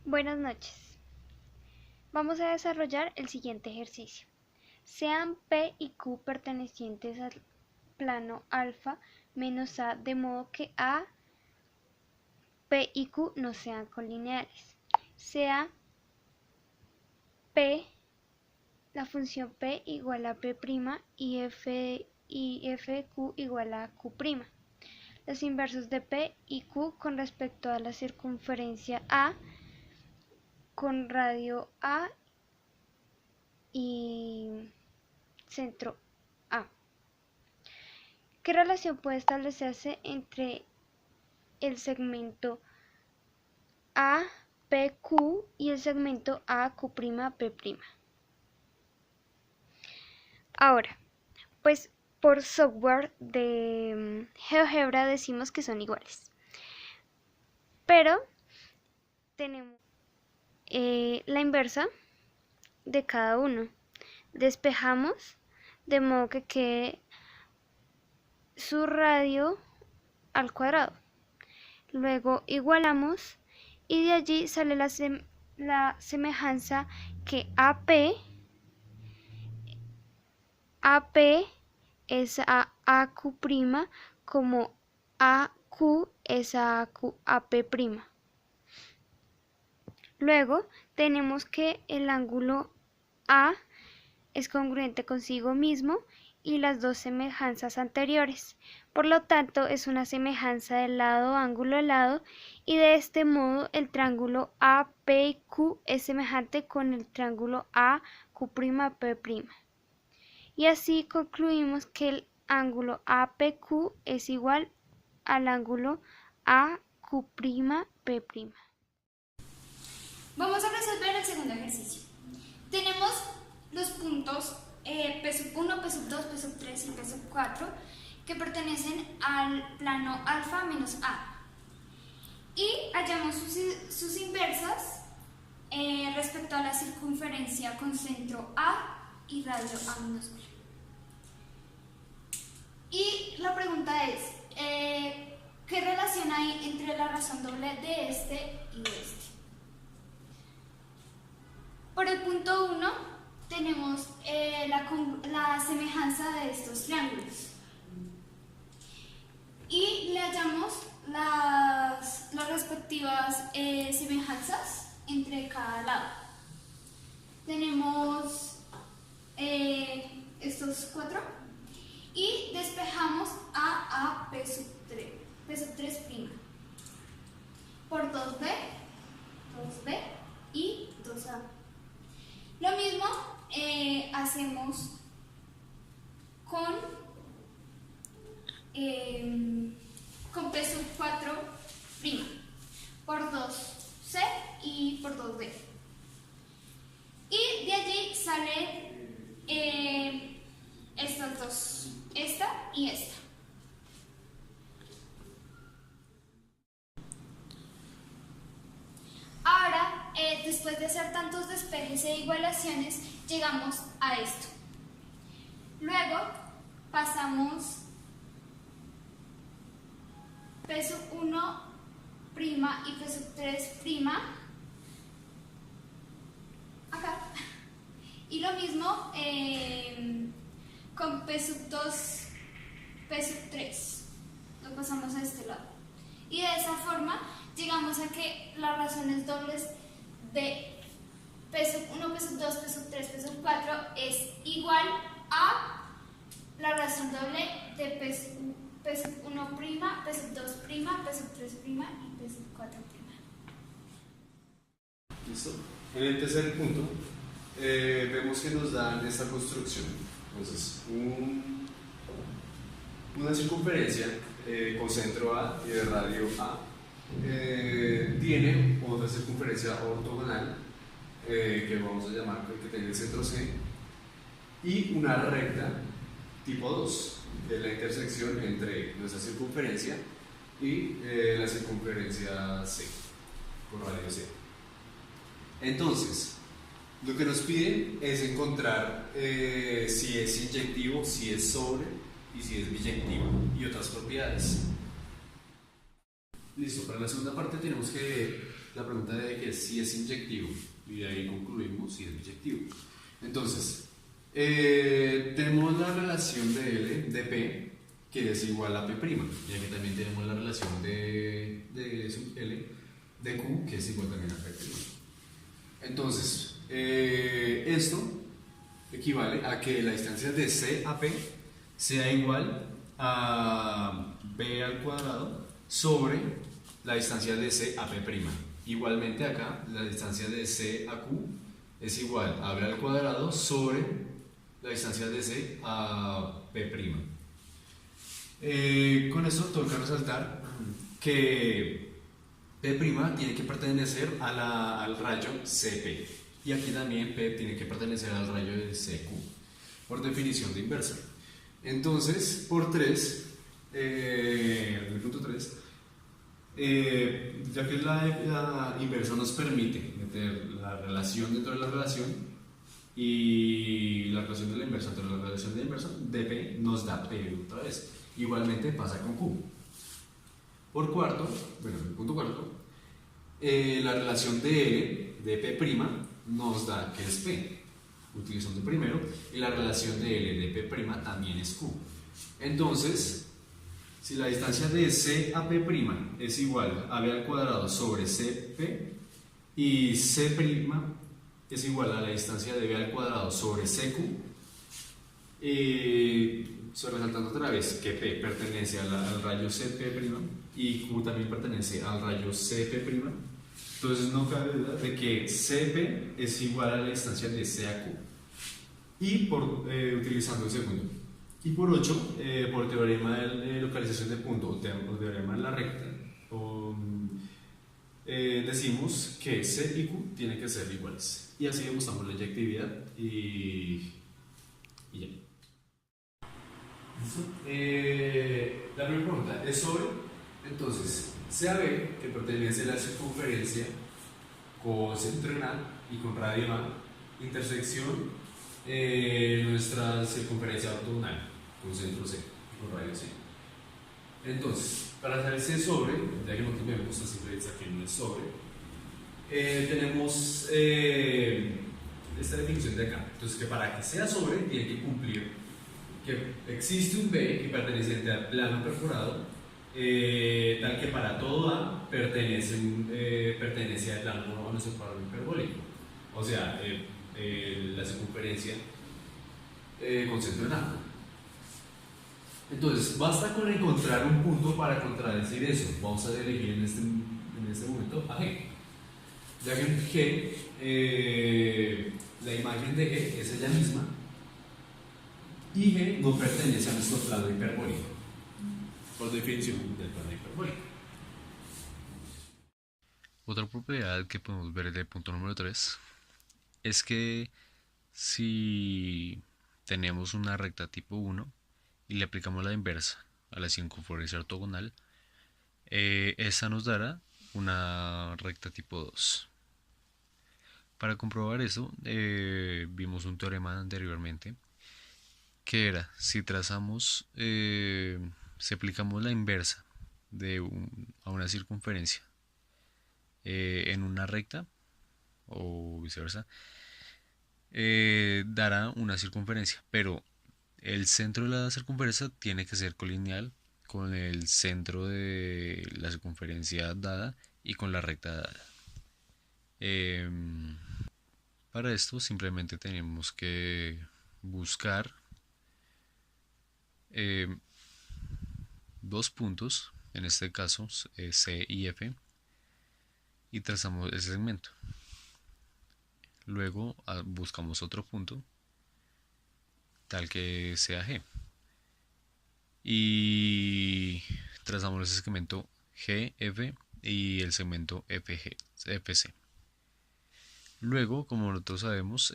Buenas noches. Vamos a desarrollar el siguiente ejercicio. Sean P y Q pertenecientes al plano alfa menos A, de modo que A, P y Q no sean colineales. Sea P, la función P igual a P' y f de Q igual a Q'. Los inversos de P y Q con respecto a la circunferencia A con radio A y centro A. ¿Qué relación puede establecerse entre el segmento APQ y el segmento AQ'P'? Ahora, pues por software de GeoGebra decimos que son iguales. Pero tenemos la inversa de cada uno. Despejamos de modo que quede su radio al cuadrado. Luego igualamos y de allí sale la semejanza que AP es a AQ' como AQ es a AP'. Luego tenemos que el ángulo A es congruente consigo mismo y las dos semejanzas anteriores. Por lo tanto, es una semejanza de lado, ángulo a lado, y de este modo el triángulo APQ es semejante con el triángulo AQ'P'. Y así concluimos que el ángulo APQ es igual al ángulo AQ'P'. Vamos a resolver el segundo ejercicio. Tenemos los puntos P1, P2, P3 y P4 que pertenecen al plano alfa menos A. Y hallamos sus inversas respecto a la circunferencia con centro A y radio A minúscula. Y la pregunta es, ¿qué relación hay entre la razón doble de este y de este? Por el punto 1 tenemos la semejanza de estos triángulos y le hallamos las respectivas semejanzas entre cada lado. Tenemos estos cuatro y despejamos a P3' por 2B, 2B y 2A. Lo mismo hacemos con P4' por 2C y por 2B. Y de allí salen estas dos, esta y esta. Ahora, después de hacer tantos despejes e igualaciones, llegamos a esto. Luego pasamos P1' y P3' acá. Y lo mismo con P2, P3. Lo pasamos a este lado. Y de esa forma llegamos a que las razones dobles de P1, P2, P3, P4 es igual a la razón doble de P1', P2', P3' y P4'. ¿Listo? En el tercer punto, vemos que nos dan esta construcción. Entonces, una circunferencia con centro A y de radio A tiene otra circunferencia ortogonal que vamos a llamar que tiene el centro C y una recta tipo 2, que es la intersección entre nuestra circunferencia y la circunferencia C, con radio C. Entonces, lo que nos piden es encontrar si es inyectivo, si es sobre y si es biyectivo y otras propiedades. Listo, para la segunda parte tenemos que la pregunta de que si es inyectivo, y de ahí concluimos si es biyectivo. Entonces, tenemos la relación de L de P, que es igual a P', y aquí también tenemos la relación de L de Q, que es igual también a P'. Entonces, esto equivale a que la distancia de C a P sea igual a B al cuadrado sobre la distancia de C a P'. Igualmente acá, la distancia de C a Q es igual a B al cuadrado sobre la distancia de C a P'. Con esto toca resaltar que P' tiene que pertenecer al rayo CP, y aquí también P tiene que pertenecer al rayo de CQ, por definición de inversa. Entonces, por 3, el punto 3, ya que la inversa nos permite meter la relación dentro de la relación, y la relación de la inversa dentro de la relación de la inversa, dP nos da P otra vez. Igualmente pasa con Q. Por cuarto, bueno, el punto cuarto, la relación de L de P' nos da que es P, utilizando el primero, y la relación de L de P' también es Q. Entonces, si la distancia de C a P' es igual a B al cuadrado sobre CP, y C' es igual a la distancia de B al cuadrado sobre CQ, resaltando otra vez que P pertenece al rayo CP' y Q también pertenece al rayo CP', entonces no cabe duda de que CP es igual a la distancia de C a Q, y utilizando el segundo. Y por 8, por teorema de localización de punto o teorema de la recta, decimos que C y Q tienen que ser iguales, y así demostramos la eyectividad y ya. La primera pregunta es sobre, entonces, CAB, que pertenece a la circunferencia con centro en A y con radio A, intersección nuestra circunferencia ortogonal con centro C y con radio C. Entonces, para saber si es sobre, ya que nosotros vemos la simpleza que no es sobre, tenemos esta definición de acá. Entonces, que para que sea sobre, tiene que cumplir que existe un B que pertenece al plano perforado, tal que para todo A pertenece al plano a nuestro cuadrado hiperbólico, o sea, la circunferencia con centro en A. Entonces, basta con encontrar un punto para contradecir eso. Vamos a elegir en este momento a G, ya que en G, la imagen de G es ella misma, y G no pertenece a nuestro plano hiperbólico, por definición del plano hiperbólico. Otra propiedad que podemos ver en el punto número 3 es que si tenemos una recta tipo 1 y le aplicamos la inversa a la circunferencia ortogonal, esa nos dará una recta tipo 2. Para comprobar eso, vimos un teorema anteriormente, que era, si trazamos, si aplicamos la inversa a una circunferencia en una recta, o viceversa, dará una circunferencia, pero el centro de la circunferencia tiene que ser colineal con el centro de la circunferencia dada y con la recta dada. Para esto simplemente tenemos que buscar dos puntos, en este caso C y F, y trazamos ese segmento. Luego buscamos otro punto tal que sea G y trazamos ese segmento GF y el segmento FC. Luego, como nosotros sabemos,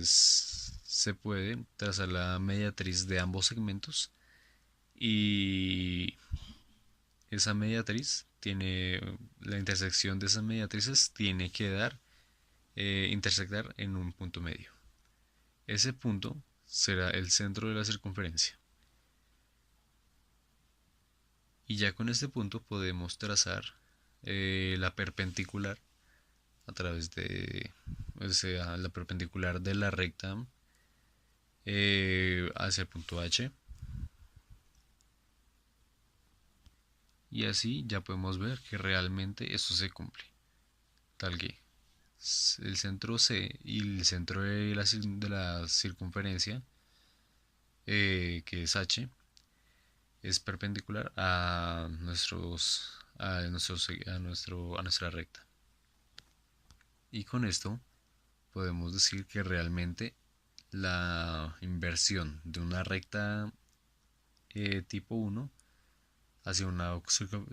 se puede trazar la mediatriz de ambos segmentos, y esa mediatriz la intersección de esas mediatrices tiene que intersectar en un punto medio. Ese punto será el centro de la circunferencia. Y ya con este punto podemos trazar la perpendicular a través de, o sea, la perpendicular de la recta hacia el punto H. Y así ya podemos ver que realmente esto se cumple. Tal que el centro C y el centro de la circunferencia, que es H, es perpendicular a nuestra recta. Y con esto podemos decir que realmente la inversión de una recta tipo 1 hacia una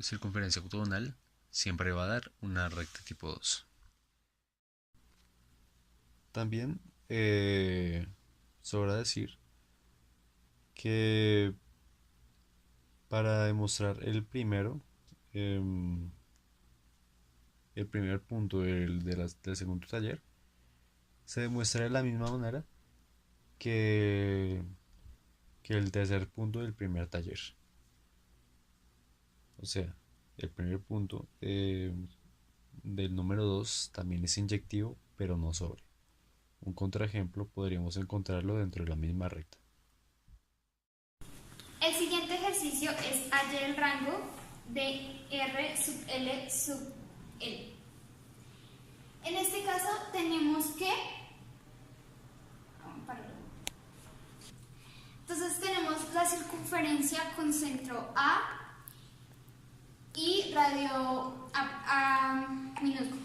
circunferencia octogonal siempre va a dar una recta tipo 2. También sobra decir que para demostrar el primer punto del segundo taller, se demuestra de la misma manera que, que el tercer punto del primer taller. O sea, el primer punto del número 2 también es inyectivo, pero no sobre. Un contraejemplo podríamos encontrarlo dentro de la misma recta. El siguiente ejercicio es hallar el rango de R sub L sub L. En este caso tenemos que... Entonces tenemos la circunferencia con centro A y radio A minúsculo.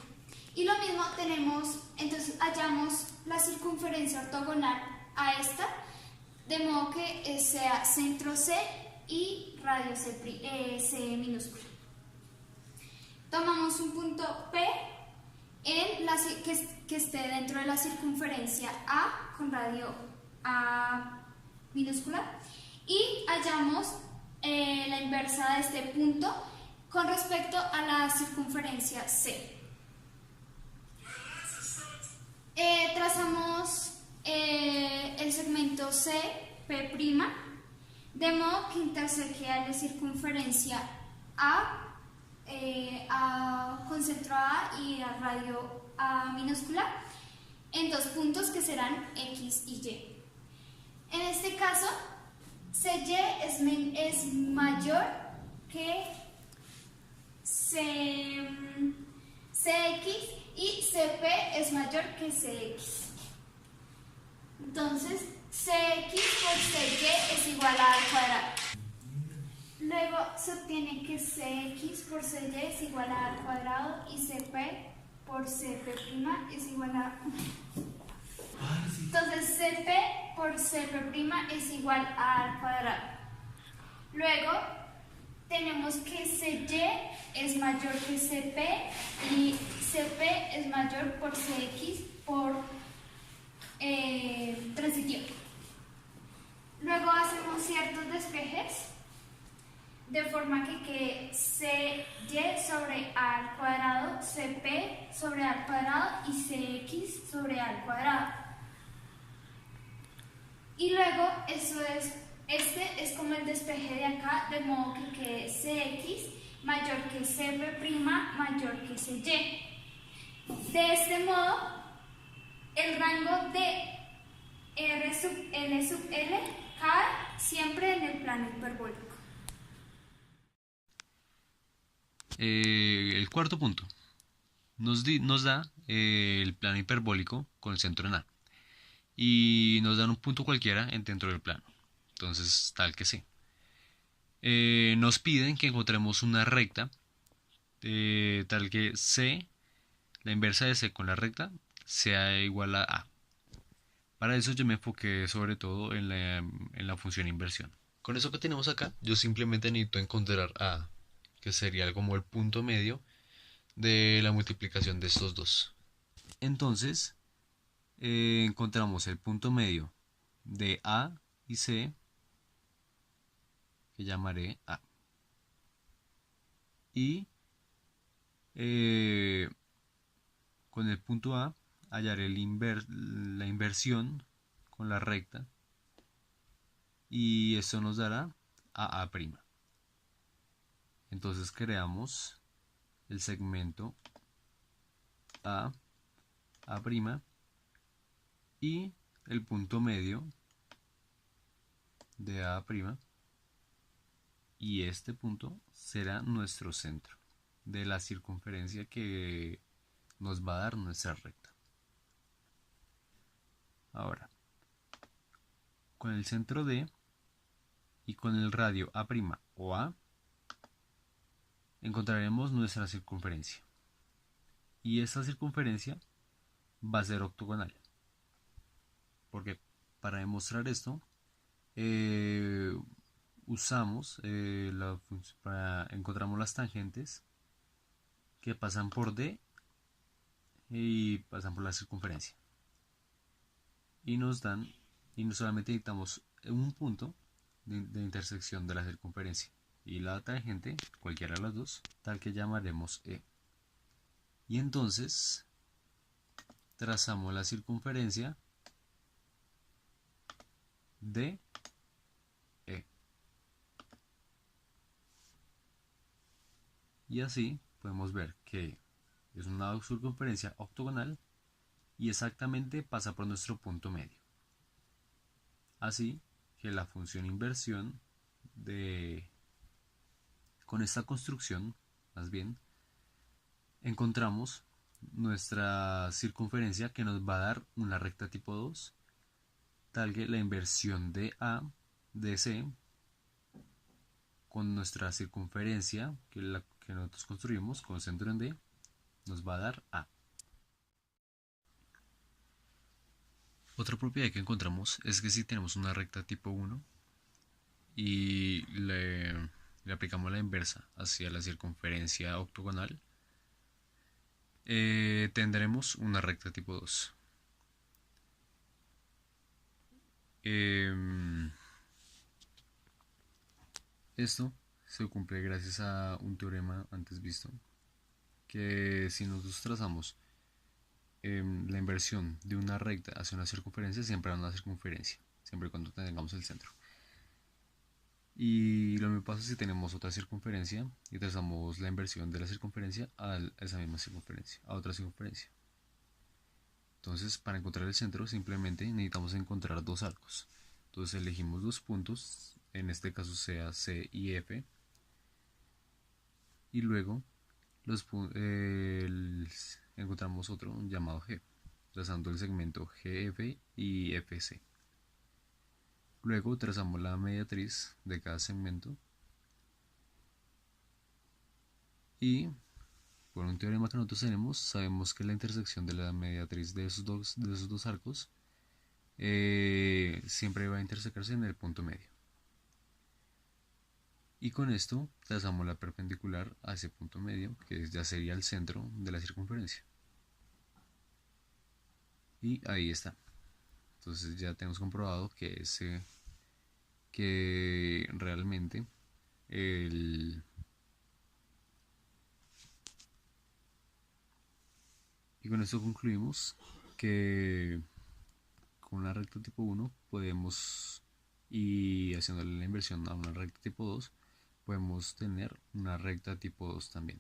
Y lo mismo tenemos, entonces hallamos la circunferencia ortogonal a esta, de modo que sea centro C y radio C minúscula. Tomamos un punto P que esté dentro de la circunferencia A con radio A minúscula y hallamos la inversa de este punto con respecto a la circunferencia C. Trazamos el segmento C, P', de modo que interseque a la circunferencia A con centro A y a radio A minúscula en dos puntos que serán X y Y. En este caso, CY es mayor que CX y CP es mayor que CX. Entonces, CX por CY es igual a al cuadrado. Luego se obtiene que CX por CY es igual a al cuadrado y CP por CP' es igual a... Entonces, CP por CP' es igual a al cuadrado. Luego, tenemos que CY es mayor que CP y CP es mayor por CX por transitivo. Luego hacemos ciertos despejes de forma que CY sobre A al cuadrado, CP sobre A al cuadrado y CX sobre A al cuadrado. Y luego este es como el despeje de acá, de modo que quede CX mayor que CP' mayor que CY. De este modo, el rango de R sub L cae siempre en el plano hiperbólico. El cuarto punto nos da el plano hiperbólico con el centro en A. Y nos dan un punto cualquiera dentro del plano. Entonces, tal que sí. Nos piden que encontremos una recta tal que C, la inversa de C con la recta, sea igual a A. Para eso yo me enfoqué sobre todo en la función inversión. Con eso que tenemos acá, yo simplemente necesito encontrar A, que sería como el punto medio de la multiplicación de estos dos. Entonces, encontramos el punto medio de A y C, que llamaré A. Y con el punto A hallaré la inversión con la recta y esto nos dará a'. Entonces creamos el segmento A, A' y el punto medio de A', y este punto será nuestro centro de la circunferencia que nos va a dar nuestra recta. Ahora, con el centro D y con el radio A' o A, encontraremos nuestra circunferencia. Y esta circunferencia va a ser octogonal. Porque para demostrar esto, usamos encontramos las tangentes que pasan por D y pasan por la circunferencia. Y nos dan, y no solamente necesitamos un punto de intersección de la circunferencia y la tangente, cualquiera de las dos, tal que llamaremos E. Y entonces trazamos la circunferencia de E. Y así podemos ver que es una circunferencia octogonal y exactamente pasa por nuestro punto medio. Así que la función inversión con esta construcción, más bien, encontramos nuestra circunferencia que nos va a dar una recta tipo 2, tal que la inversión de A de C con nuestra circunferencia que nosotros construimos con centro en D nos va a dar A. Otra propiedad que encontramos es que si tenemos una recta tipo 1 y le aplicamos la inversa hacia la circunferencia octogonal, tendremos una recta tipo 2. Esto se cumple gracias a un teorema antes visto, que si nosotros trazamos la inversión de una recta hacia una circunferencia, siempre habrá una circunferencia, siempre y cuando tengamos el centro. Y lo mismo pasa si tenemos otra circunferencia y trazamos la inversión de la circunferencia a esa misma circunferencia, a otra circunferencia. Entonces, para encontrar el centro, simplemente necesitamos encontrar dos arcos. Entonces elegimos dos puntos, en este caso sea C y F, y luego encontramos otro llamado G, trazando el segmento GF y FC. Luego trazamos la mediatriz de cada segmento y por un teorema que nosotros tenemos, sabemos que la intersección de la mediatriz de esos dos arcos siempre va a intersecarse en el punto medio. Y con esto trazamos la perpendicular a ese punto medio, que ya sería el centro de la circunferencia. Y ahí está. Entonces ya tenemos comprobado que realmente y con esto concluimos que con una recta tipo 1 podemos, y haciéndole la inversión a una recta tipo 2, podemos tener una recta tipo 2 también.